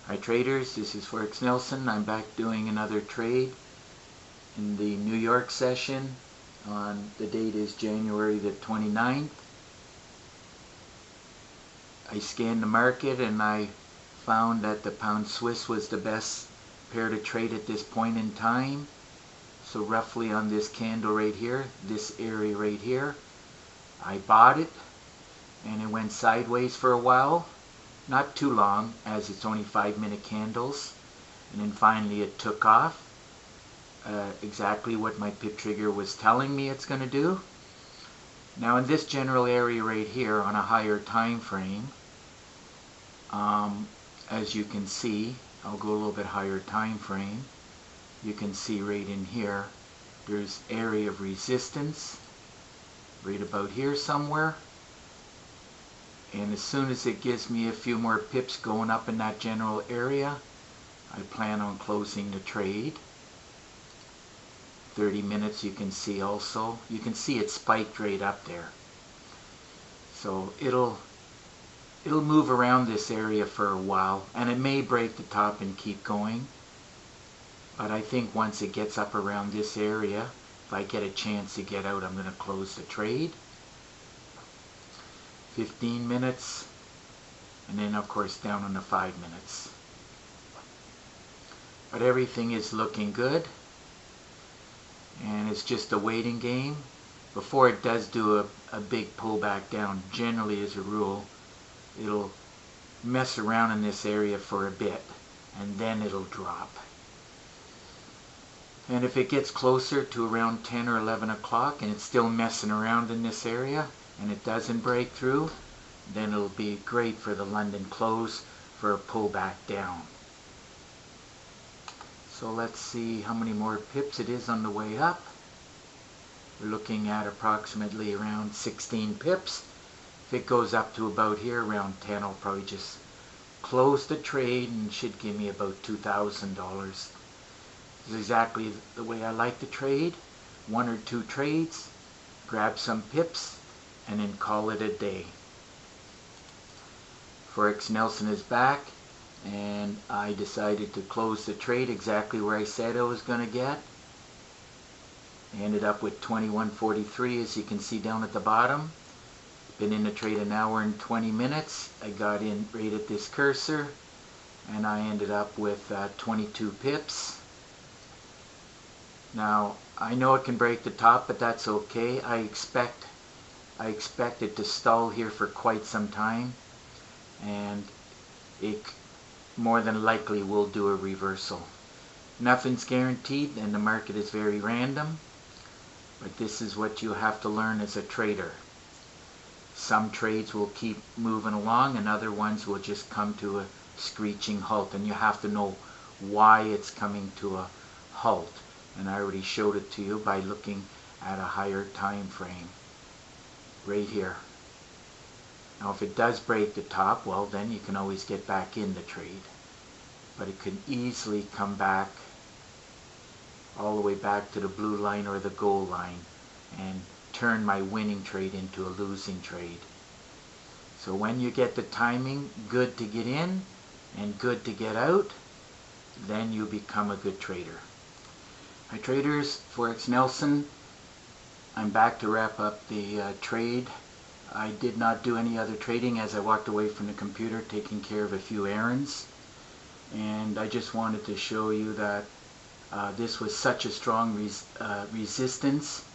Hi traders, this is Forex Nelson. I'm back doing another trade in the New York session. The date is January the 29th. I scanned the market and I found that the pound Swiss was the best pair to trade at this point in time. So roughly on this candle right here, this area right here, I bought it and it went sideways for a while. Not too long, as it's only 5-minute candles, and then finally it took off, exactly what my pip trigger was telling me it's going to do. Now in this general area right here on a higher time frame, as you can see, I'll go a little bit higher time frame, you can see right in here there's area of resistance right about here somewhere. And as soon as it gives me a few more pips going up in that general area, I plan on closing the trade. 30 minutes you can see also. You can see it spiked right up there. So it'll move around this area for a while, and it may break the top and keep going. But I think once it gets up around this area, if I get a chance to get out, I'm going to close the trade. 15 minutes, and then of course down on the 5 minutes. But everything is looking good, and it's just a waiting game. Before it does do a big pullback down, generally as a rule, it'll mess around in this area for a bit, and then it'll drop. And if it gets closer to around 10 or 11 o'clock and it's still messing around in this area, and it doesn't break through, then it'll be great for the London close for a pullback down. So let's see how many more pips it is on the way up. We're looking at approximately around 16 pips. If it goes up to about here around 10, I'll probably just close the trade and it should give me about $2,000. This is exactly the way I like to trade. 1 or 2 trades, grab some pips, and then call it a day. Forex Nelson is back, and I decided to close the trade exactly where I said I was going to get. I ended up with 21.43, as you can see down at the bottom. Been in the trade an hour and 20 minutes. I got in right at this cursor, and I ended up with 22 pips. Now I know it can break the top, but that's okay. I expect it to stall here for quite some time, and it more than likely will do a reversal. Nothing's guaranteed, and the market is very random, but this is what you have to learn as a trader. Some trades will keep moving along, and other ones will just come to a screeching halt, and you have to know why it's coming to a halt. And I already showed it to you by looking at a higher time frame right here. Now if it does break the top, well then you can always get back in the trade, but it could easily come back all the way back to the blue line or the gold line and turn my winning trade into a losing trade. So when you get the timing good to get in and good to get out, then you become a good trader. Hi traders, Forex Nelson. I'm back to wrap up the trade. I did not do any other trading as I walked away from the computer taking care of a few errands. And I just wanted to show you that this was such a strong resistance.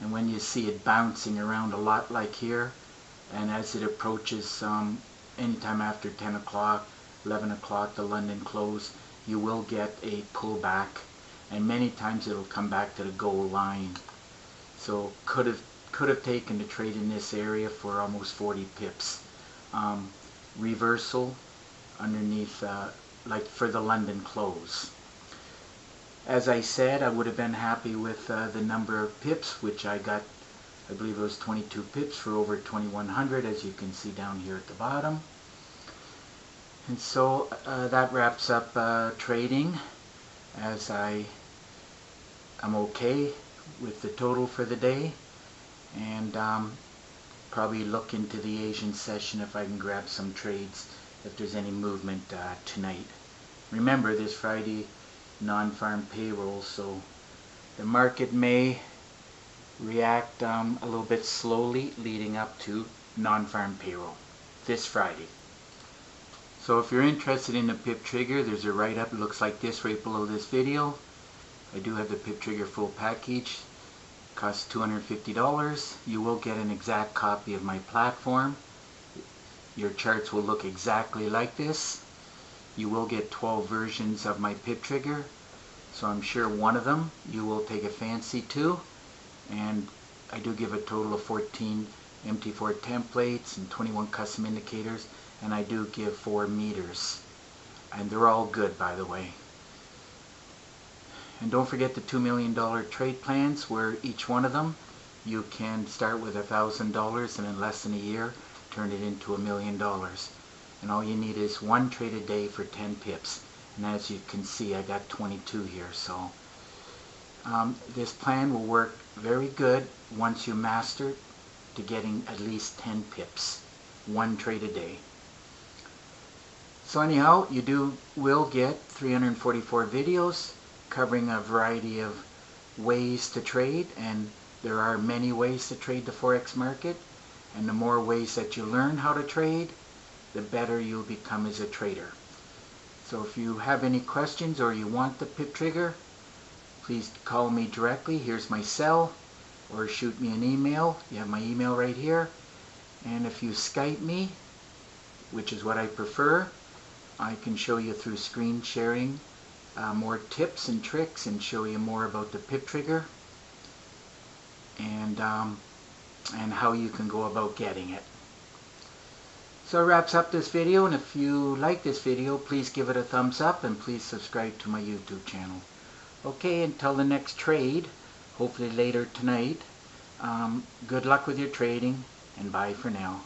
And when you see it bouncing around a lot like here, and as it approaches anytime after 10 o'clock, 11 o'clock, the London close, you will get a pullback. And many times it'll come back to the gold line. So could have taken the trade in this area for almost 40 pips. Reversal underneath, like for the London close. As I said, I would have been happy with the number of pips, which I got. I believe it was 22 pips for over 2100, as you can see down here at the bottom. And so that wraps up trading, as I'm okay with the total for the day, and probably look into the Asian session if I can grab some trades if there's any movement tonight. remember this Friday non-farm payroll, so the market may react a little bit slowly leading up to non-farm payroll this Friday. So if you're interested in the PIP trigger, there's a write-up. It looks like this right below this video. I do have the PIP trigger full package. It costs $250. You will get an exact copy of my platform. Your charts will look exactly like this. You will get 12 versions of my PIP trigger, so I'm sure one of them you will take a fancy to. And I do give a total of 14 MT4 templates and 21 custom indicators, and I do give 4 meters, and they're all good, by the way. And don't forget the $2 million trade plans, where each one of them you can start with $1,000 and in less than a year turn it into $1 million. And all you need is one trade a day for 10 pips, and as you can see I got 22 here. So this plan will work very good once you master to getting at least 10 pips, one trade a day. So anyhow, you will get 344 videos covering a variety of ways to trade, and there are many ways to trade the Forex market, and the more ways that you learn how to trade, the better you'll become as a trader. So if you have any questions or you want the PIP trigger, please call me directly. Here's my cell, or shoot me an email. You have my email right here. And if you Skype me, which is what I prefer, I can show you through screen sharing more tips and tricks and show you more about the PIP trigger and how you can go about getting it. So that wraps up this video, and if you like this video, please give it a thumbs up and please subscribe to my YouTube channel. Okay, until the next trade, hopefully later tonight, good luck with your trading, and bye for now.